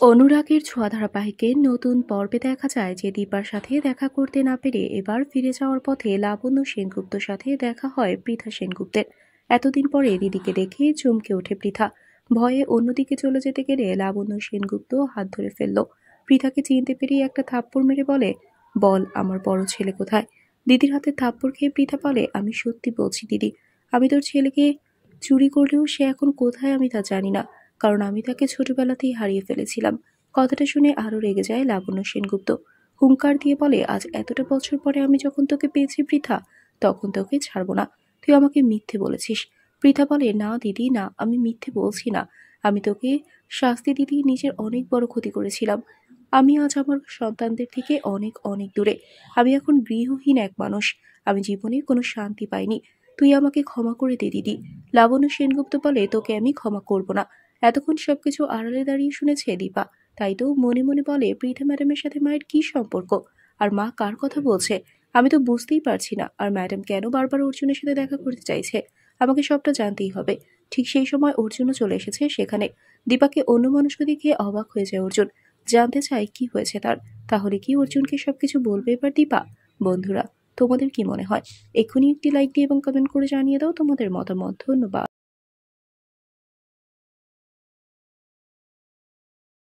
অনুরাগের ছোঁয়া ধারাবাহিকের নতুন পর্বে দেখা যায় যে দীপার সাথে দেখা করতে না পেরে এবার ফিরে যাওয়ার পথে লাবণ্য সেনগুপ্তর সাথে দেখা হয় পৃথা সেনগুপ্তের। এতদিন পরে দিদিকে দেখে চমকে ওঠে পৃথা। ভয়ে অন্যদিকে চলে যেতে গেলে লাবণ্য সেনগুপ্ত হাত ধরে ফেলল। পৃথাকে চিনতে পেরিয়ে একটা থাপ্পড় মেরে বলে, বল আমার বড় ছেলে কোথায়। দিদির হাতে থাপ্পড় খেয়ে পৃথা বলে, আমি সত্যি বলছি দিদি, আমি তোর ছেলেকে চুরি করলেও সে এখন কোথায় আমি তা জানি না, কারণ আমি তাকে ছোটবেলাতেই হারিয়ে ফেলেছিলাম। কথাটা শুনে আরো রেগে যায় লাবণ্য সেনগুপ্ত। হুঙ্কার দিয়ে বলে, আজ এতটা বছর পরে আমি যখন তোকে পেয়েছি পৃথা, তখন তোকে ছাড়বো না। তুই আমাকে মিথ্যে বলেছিস। পৃথা বলে, না দিদি না, আমি মিথ্যে বলছি না। আমি তোকে শাস্তি দিতে নিজের অনেক বড় ক্ষতি করেছিলাম। আমি আজ আমার সন্তানদের থেকে অনেক অনেক দূরে। আমি এখন গৃহহীন এক মানুষ। আমি জীবনে কোনো শান্তি পাইনি। তুই আমাকে ক্ষমা করে দে দিদি। লাবণ্য সেনগুপ্ত বলে, তোকে আমি ক্ষমা করব না। এতক্ষণ সবকিছু আড়ালে দাঁড়িয়ে শুনেছে দীপা, তাই তো মনে মনে বলে, পৃথা ম্যাডামের সাথে মায়ের কি সম্পর্ক, আর মা কার কথা বলছে। আমি তো বুঝতেই পারছি না, আর ম্যাডাম কেন বারবার অর্জুনের সাথে দেখা করতে চাইছে। আমাকে সবটা জানতেই হবে। ঠিক সেই সময় অর্জুনও চলে এসেছে সেখানে। দীপাকে অন্যমনস্ক দেখে অবাক হয়ে যায় অর্জুন। জানতে চায় কি হয়েছে তার। তাহলে কি অর্জুনকে সবকিছু বলবে এবার দীপা? বন্ধুরা, তোমাদের কি মনে হয়? এক্ষুনি একটি লাইক দিয়ে এবং কমেন্ট করে জানিয়ে দাও তোমাদের মতামত। ধন্যবাদ।